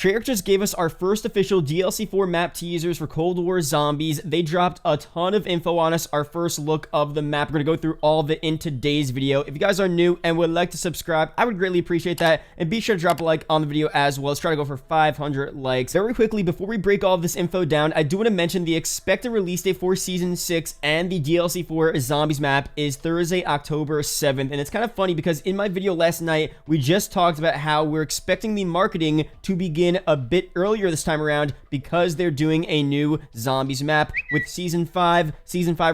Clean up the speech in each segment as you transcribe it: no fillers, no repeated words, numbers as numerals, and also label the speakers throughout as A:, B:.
A: Treyarch just gave us our first official DLC 4 map teasers for Cold War Zombies. They dropped a ton of info on us, our first look of the map. We're going to go through all of it in today's video. If you guys are new and would like to subscribe, I would greatly appreciate that. And be sure to drop a like on the video as well. Let's try to go for 500 likes. Very quickly, before we break all of this info down, I do want to mention the expected release date for Season 6 and the DLC 4 Zombies map is Thursday, October 7th. And it's kind of funny because in my video last night, we just talked about how we're expecting the marketing to begin a bit earlier this time around because they're doing a new Zombies map. With Season 5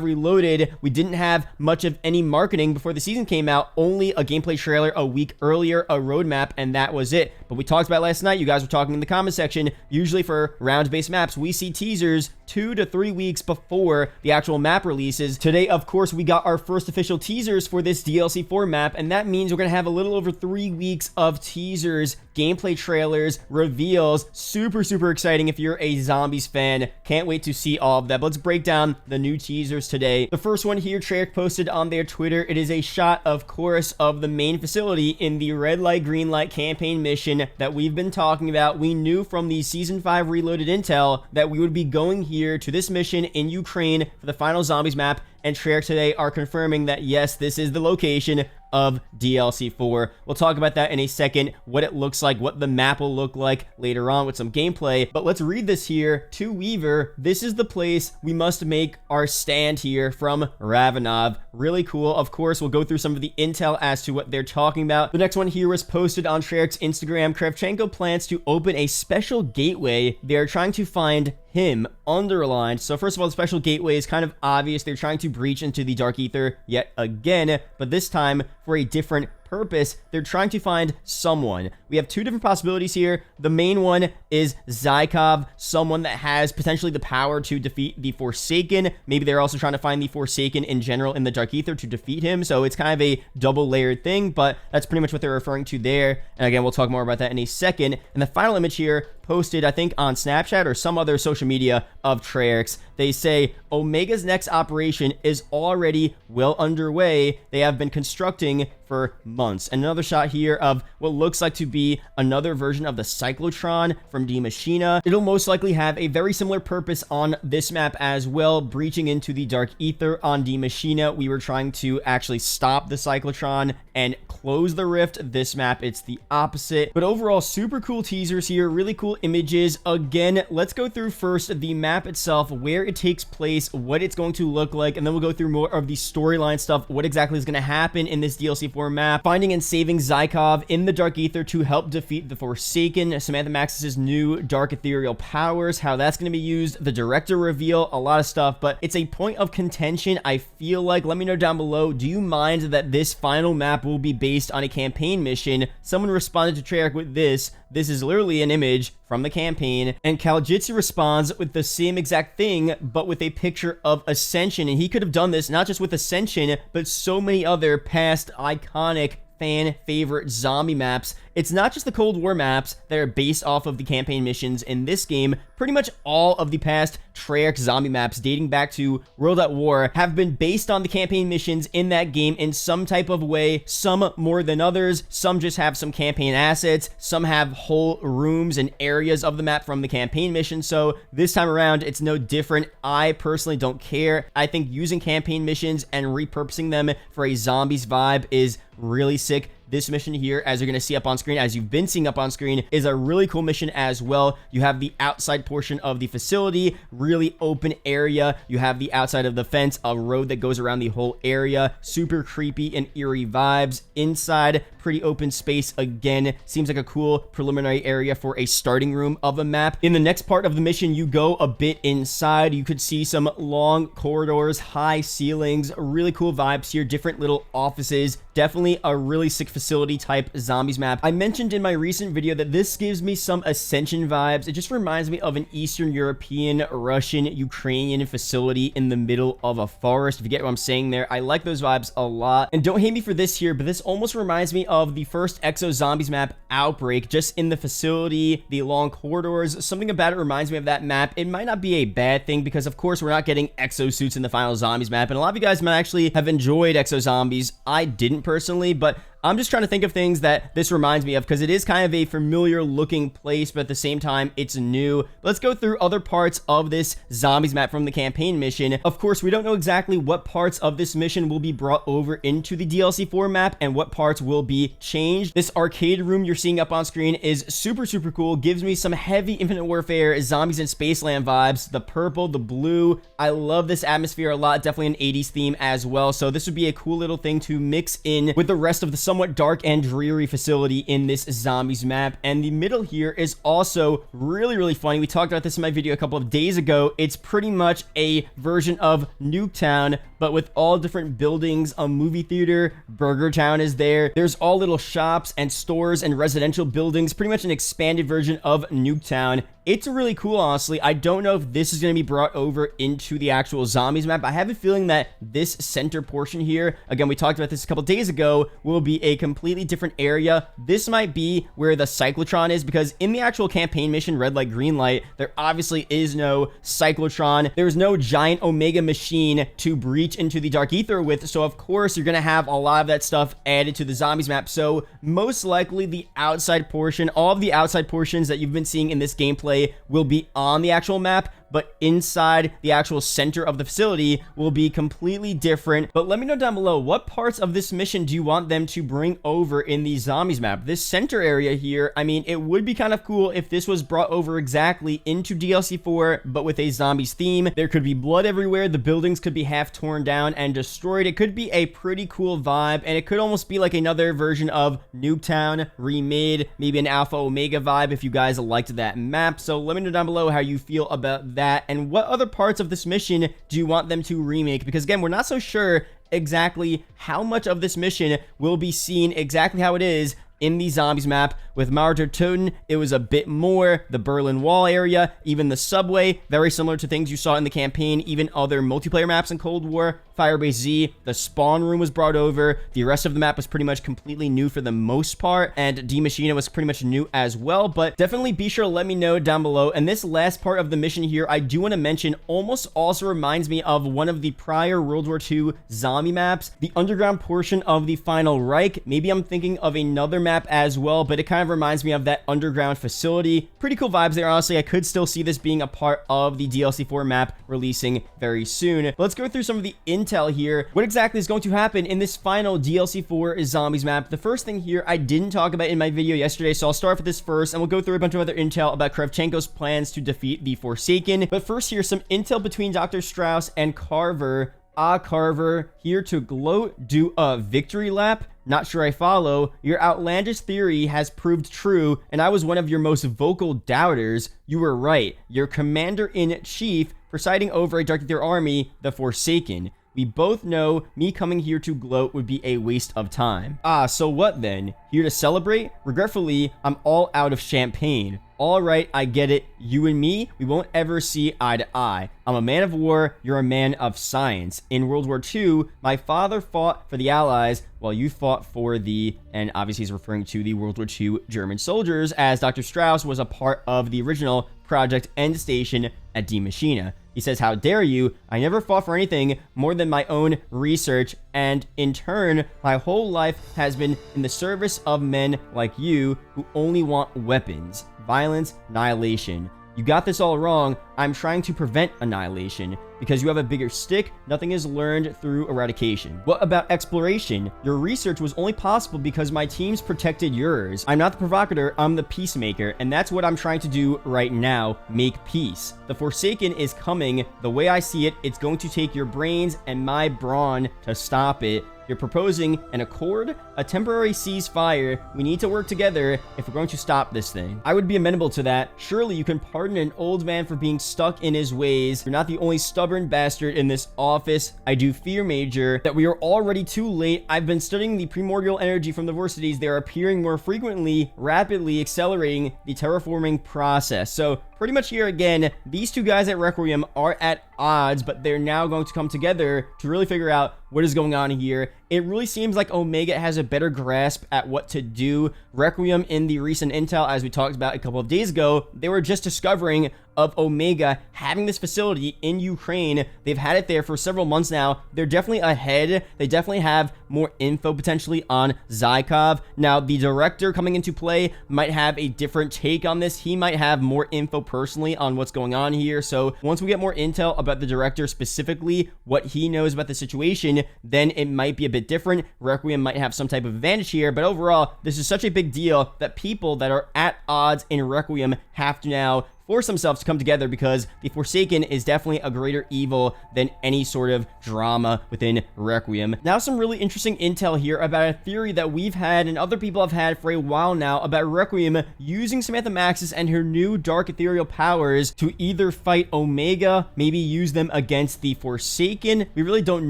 A: Reloaded, we didn't have much of any marketing before the season came out, only a gameplay trailer a week earlier, a roadmap, and that was it. But we talked about last night, you guys were talking in the comment section, usually for round-based maps, we see teasers 2 to 3 weeks before the actual map releases. Today, of course, we got our first official teasers for this DLC 4 map, and that means we're going to have a little over 3 weeks of teasers, gameplay trailers, reveals. Super exciting if you're a Zombies fan. Can't wait to see all of that. But let's break down the new teasers today. The first one here, Treyarch posted on their Twitter. It is a shot, of course, of the main facility in the red light, green light campaign mission that we've been talking about. We knew from the Season 5 Reloaded intel that we would be going here to this mission in Ukraine for the final Zombies map, and Treyarch today are confirming that yes, this is the location of DLC 4. We'll talk about that in a second, what it looks like, what the map will look like later on with some gameplay. But let's read this here to Weaver. This is the place we must make our stand here from Ravenov. Really cool. Of course, we'll go through some of the intel as to what they're talking about. The next one here was posted on Treyarch's Instagram. Kravchenko plans to open a special gateway. They're trying to find him underlined. So first of all, the special gateway is kind of obvious. They're trying to breach into the Dark Ether yet again, but this time for a different purpose. They're trying to find someone. We have two different possibilities here. The main one is Zykov, someone that has potentially the power to defeat the Forsaken. Maybe they're also trying to find the Forsaken in general in the Dark Ether to defeat him. So it's kind of a double layered thing, but that's pretty much what they're referring to there. And again, we'll talk more about that in a second. And the final image here, posted, I think, on Snapchat or some other social media of Treyarch's. They say Omega's next operation is already well underway. They have been constructing for months. And another shot here of what looks like to be another version of the Cyclotron from Die Maschine. It'll most likely have a very similar purpose on this map as well, breaching into the Dark Ether. On Die Maschine, we were trying to actually stop the Cyclotron and close the rift. This map, it's the opposite. But overall, super cool teasers here, really cool images. Again, let's go through first the map itself, where it takes place, what it's going to look like, and then we'll go through more of the storyline stuff, what exactly is going to happen in this DLC 4 map. Finding and saving Zykov in the Dark Ether to help defeat the Forsaken, Samantha Maxis' new Dark Ethereal powers, how that's going to be used, the director reveal, a lot of stuff, but it's a point of contention, I feel like. Let me know down below, do you mind that this final map will be based on a campaign mission? Someone responded to Treyarch with this is literally an image from the campaign, and Kaljitsi responds with the same exact thing, but with a picture of Ascension, and he could have done this not just with Ascension, but so many other past iconic fan favorite zombie maps. It's not just the Cold War maps that are based off of the campaign missions in this game. Pretty much all of the past Treyarch zombie maps dating back to World at War have been based on the campaign missions in that game in some type of way, some more than others. Some just have some campaign assets, some have whole rooms and areas of the map from the campaign mission. So this time around, it's no different. I personally don't care. I think using campaign missions and repurposing them for a zombies vibe is really sick. This mission here, as you're going to see up on screen, as you've been seeing up on screen, is a really cool mission as well. You have the outside portion of the facility, really open area. You have the outside of the fence, a road that goes around the whole area. Super creepy and eerie vibes. Inside, pretty open space again. Seems like a cool preliminary area for a starting room of a map. In the next part of the mission, you go a bit inside. You could see some long corridors, high ceilings, really cool vibes here, different little offices. Definitely a really sick facility type zombies map. I mentioned in my recent video that this gives me some Ascension vibes. It just reminds me of an Eastern European, Russian, Ukrainian facility in the middle of a forest. If you get what I'm saying there, I like those vibes a lot. And don't hate me for this here, but this almost reminds me of the first Exo Zombies map, Outbreak, just in the facility, the long corridors. Something about it reminds me of that map. It might not be a bad thing because, of course, we're not getting exosuits in the final Zombies map, and a lot of you guys might actually have enjoyed Exo Zombies. I didn't personally, but I'm just trying to think of things that this reminds me of, because it is kind of a familiar looking place, but at the same time, it's new. Let's go through other parts of this zombies map from the campaign mission. Of course, we don't know exactly what parts of this mission will be brought over into the DLC 4 map and what parts will be changed. This arcade room you're seeing up on screen is super cool. Gives me some heavy Infinite Warfare zombies in Spaceland vibes. The purple, the blue. I love this atmosphere a lot. Definitely an 80s theme as well. So this would be a cool little thing to mix in with the rest of the somewhat dark and dreary facility in this zombies map. And the middle here is also really funny. We talked about this in my video a couple of days ago. It's pretty much a version of Nuketown, but with all different buildings. A movie theater, Burger Town is there. There's all little shops and stores and residential buildings. Pretty much an expanded version of Nuketown. It's really cool, honestly. I don't know if this is going to be brought over into the actual zombies map. I have a feeling that this center portion here, again, we talked about this a couple days ago, will be a completely different area. This might be where the cyclotron is, because in the actual campaign mission, red light, green light, there obviously is no cyclotron. There's no giant Omega machine to breach into the Dark Ether with, so of course you're going to have a lot of that stuff added to the zombies map. So most likely the outside portion, all of the outside portions that you've been seeing in this gameplay will be on the actual map, but inside the actual center of the facility will be completely different. But let me know down below, what parts of this mission do you want them to bring over in the zombies map? This center area here, I mean, it would be kind of cool if this was brought over exactly into DLC 4, but with a zombies theme. There could be blood everywhere. The buildings could be half torn down and destroyed. It could be a pretty cool vibe, and it could almost be like another version of Nuketown Remade, maybe an Alpha Omega vibe if you guys liked that map. So let me know down below how you feel about that, and what other parts of this mission do you want them to remake, because again, we're not so sure exactly how much of this mission will be seen exactly how it is in the zombies map. With Matterzx, it was a bit more. The Berlin Wall area, even the subway, very similar to things you saw in the campaign, even other multiplayer maps in Cold War. Firebase Z, the spawn room was brought over. The rest of the map was pretty much completely new for the most part, and D Machina was pretty much new as well. But definitely be sure to let me know down below. And this last part of the mission here, I do want to mention, almost also reminds me of one of the prior World War II zombie maps, the underground portion of the Final Reich. Maybe I'm thinking of another map as well, but it kind of reminds me of that underground facility. Pretty cool vibes there, honestly. I could still see this being a part of the DLC 4 map releasing very soon. Let's go through some of the intel here. What exactly is going to happen in this final DLC 4 zombies map? The first thing here I didn't talk about in my video yesterday, so I'll start with this first, and we'll go through a bunch of other intel about Kravchenko's plans to defeat the Forsaken. But first, here's some intel between Dr. Strauss and Carver. Carver, here to gloat, do a victory lap? Not sure I follow. Your outlandish theory has proved true, and I was one of your most vocal doubters. You were right. Your commander-in-chief, presiding over a Dark Ether army, the Forsaken. We both know me coming here to gloat would be a waste of time. So what then? Here to celebrate? Regretfully, I'm all out of champagne. Alright, I get it. You and me, we won't ever see eye to eye. I'm a man of war, you're a man of science. In World War II, my father fought for the Allies while you fought for the, and obviously he's referring to the World War II German soldiers, as Dr. Strauss was a part of the original Project End Station at D Machina. He says, how dare you? I never fought for anything more than my own research, and in turn, my whole life has been in the service of men like you who only want weapons, violence, annihilation. You got this all wrong. I'm trying to prevent annihilation. Because you have a bigger stick, nothing is learned through eradication. What about exploration? Your research was only possible because my teams protected yours. I'm not the provocateur, I'm the peacemaker, and that's what I'm trying to do right now, make peace. The Forsaken is coming. The way I see it, it's going to take your brains and my brawn to stop it. You're proposing an accord, a temporary ceasefire. We need to work together if we're going to stop this thing. I would be amenable to that. Surely you can pardon an old man for being stuck in his ways. You're not the only stubborn bastard in this office. I do fear, Major, that we are already too late. I've been studying the primordial energy from the versities. They are appearing more frequently, rapidly accelerating the terraforming process. So pretty much here again, these two guys at Requiem are at odds, but they're now going to come together to really figure out what is going on here. It really seems like Omega has a better grasp at what to do. Requiem, in the recent intel, as we talked about a couple of days ago, they were just discovering of Omega having this facility in Ukraine. They've had it there for several months now. They're definitely ahead. They definitely have more info potentially on Zykov. Now, the director coming into play might have a different take on this. He might have more info personally on what's going on here. So once we get more intel about the director specifically, what he knows about the situation, then it might be a bit different. Requiem might have some type of advantage here, but overall, this is such a big deal that people that are at odds in Requiem have to now force themselves to come together, because the Forsaken is definitely a greater evil than any sort of drama within Requiem. Now, some really interesting intel here about a theory that we've had and other people have had for a while now about Requiem using Samantha Maxis and her new dark ethereal powers to either fight Omega, maybe use them against the Forsaken. We really don't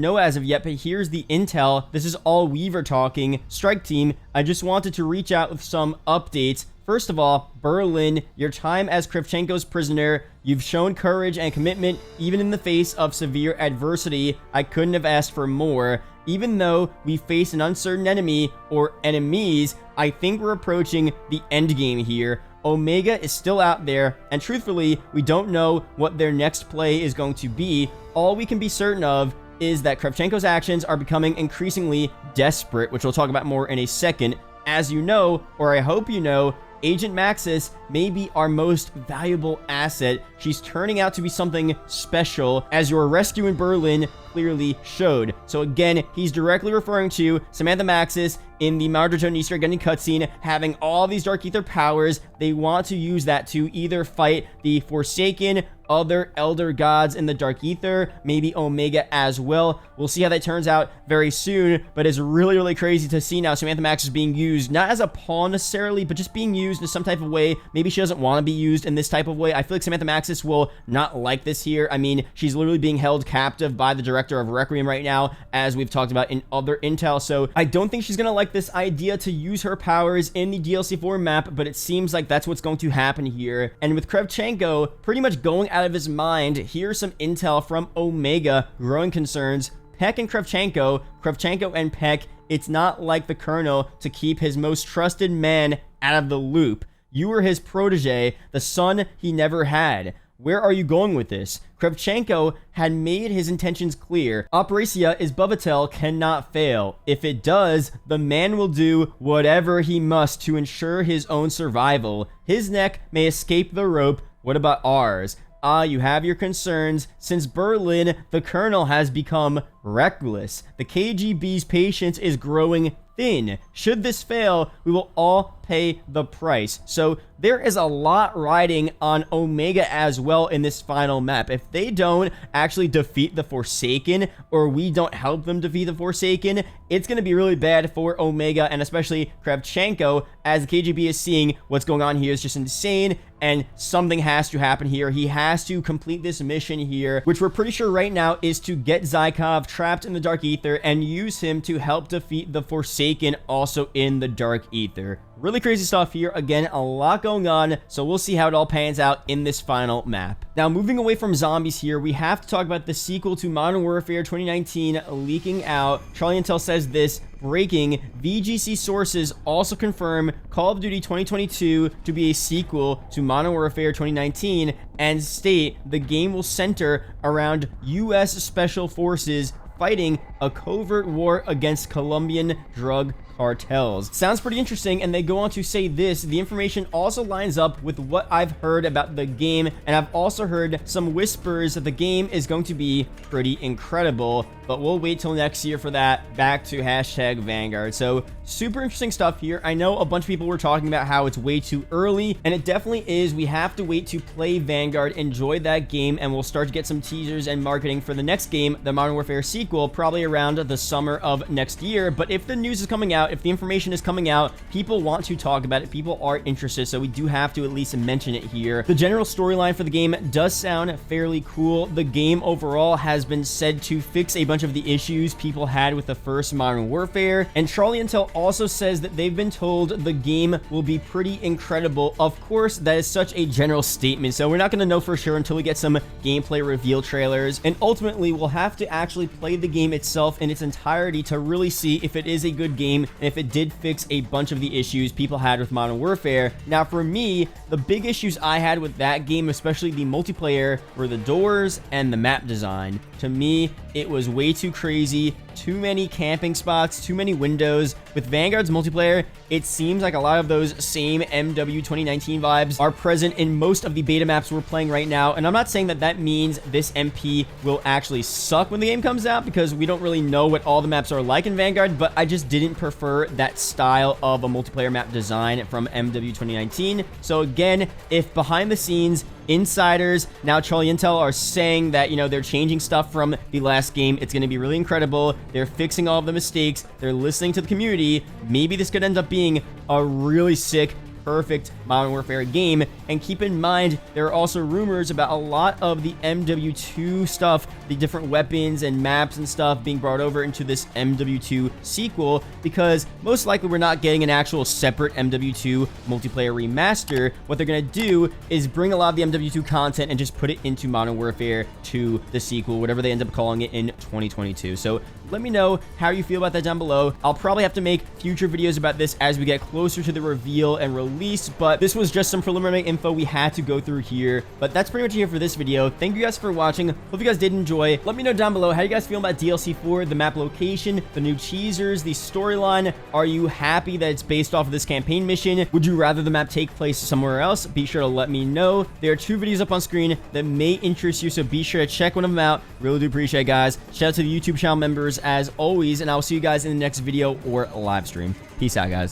A: know as of yet, but here's the intel. This is all Weaver talking. Strike Team, I just wanted to reach out with some updates. First of all, Berlin, your time as Kravchenko's prisoner, you've shown courage and commitment even in the face of severe adversity. I couldn't have asked for more. Even though we face an uncertain enemy or enemies, I think we're approaching the end game here. Omega is still out there, and truthfully, we don't know what their next play is going to be. All we can be certain of is that Kravchenko's actions are becoming increasingly desperate, which we'll talk about more in a second. As you know, or I hope you know, Agent Maxis may be our most valuable asset. She's turning out to be something special, as your rescue in Berlin clearly showed. So again, he's directly referring to Samantha Maxis in the Matterzx Easter egg ending cutscene, having all these Dark Ether powers. They want to use that to either fight the Forsaken, other Elder Gods in the Dark Ether, maybe Omega as well. We'll see how that turns out very soon, but it's really, really crazy to see now Samantha Maxis being used, not as a pawn necessarily, but just being used in some type of way. Maybe she doesn't want to be used in this type of way. I feel like Samantha Maxis will not like this here. I mean, she's literally being held captive by the director of Requiem right now, as we've talked about in other intel, so I don't think she's gonna like this idea to use her powers in the DLC 4 map, but it seems like that's what's going to happen here. And with Kravchenko pretty much going out of his mind, here's some intel from Omega. Growing concerns. Peck and Kravchenko and Peck, it's not like the Colonel to keep his most trusted man out of the loop. You were his protege, the son he never had. Where are you going with this? Kravchenko had made his intentions clear. Operatia Izbavitel cannot fail. If it does, the man will do whatever he must to ensure his own survival. His neck may escape the rope. What about ours? You have your concerns. Since Berlin, the Colonel has become reckless. The KGB's patience is growing thin. Should this fail, we will all pay the price. So there is a lot riding on Omega as well in this final map. If they don't actually defeat the Forsaken, or we don't help them defeat the Forsaken, it's going to be really bad for Omega, and especially Kravchenko, as the KGB is seeing what's going on here is just insane, and something has to happen here. He has to complete this mission here, which we're pretty sure right now is to get Zykov trapped in the Dark Ether and use him to help defeat the Forsaken also in the Dark Ether. Really crazy stuff here. Again, a lot going on, so we'll see how it all pans out in this final map. Now, moving away from zombies here, we have to talk about the sequel to Modern Warfare 2019 leaking out. Charlie Intel says this: breaking, VGC sources also confirm Call of Duty 2022 to be a sequel to Modern Warfare 2019 and state the game will center around US Special Forces fighting a covert war against Colombian drug cartels. Sounds pretty interesting, and they go on to say this: the information also lines up with what I've heard about the game, and I've also heard some whispers that the game is going to be pretty incredible, but we'll wait till next year for that. Back to hashtag Vanguard. So super interesting stuff here. I know a bunch of people were talking about how it's way too early, and it definitely is. We have to wait to play Vanguard, enjoy that game, and we'll start to get some teasers and marketing for the next game, the Modern Warfare sequel, probably around the summer of next year. But if the news is coming out out, if the information is coming out, people want to talk about it, people are interested, so we do have to at least mention it here. The general storyline for the game does sound fairly cool. The game overall has been said to fix a bunch of the issues people had with the first Modern Warfare, and Charlie Intel also says that they've been told the game will be pretty incredible. Of course, that is such a general statement, so we're not going to know for sure until we get some gameplay reveal trailers, and ultimately we'll have to actually play the game itself in its entirety to really see if it is a good game and if it did fix a bunch of the issues people had with Modern Warfare. Now, for me, the big issues I had with that game, especially the multiplayer, were the doors and the map design. To me, it was way too crazy, too many camping spots, too many windows. With Vanguard's multiplayer, it seems like a lot of those same MW 2019 vibes are present in most of the beta maps we're playing right now, and I'm not saying that that means this MP will actually suck when the game comes out, because we don't really know what all the maps are like in Vanguard, but I just didn't prefer that style of a multiplayer map design from MW 2019. So again, if behind the scenes insiders, now Charlie Intel, are saying that, you know, they're changing stuff from the last game, it's going to be really incredible, they're fixing all of the mistakes, they're listening to the community, maybe this could end up being a really sick, perfect Modern Warfare game. And keep in mind, there are also rumors about a lot of the MW2 stuff, the different weapons and maps and stuff being brought over into this MW2 sequel, because most likely we're not getting an actual separate MW2 multiplayer remaster. What they're going to do is bring a lot of the MW2 content and just put it into Modern Warfare 2, the sequel, whatever they end up calling it in 2022. So let me know how you feel about that down below. I'll probably have to make future videos about this as we get closer to the reveal and release, but this was just some preliminary info we had to go through here. But that's pretty much it for this video. Thank you guys for watching. Hope you guys did enjoy. Let me know down below how you guys feel about DLC 4, the map location, the new teasers, the storyline. Are you happy that it's based off of this campaign mission? Would you rather the map take place somewhere else? Be sure to let me know. There are 2 videos up on screen that may interest you, so be sure to check one of them out. Really do appreciate it, guys. Shout out to the YouTube channel members as always, and I'll see you guys in the next video or live stream. Peace out, guys.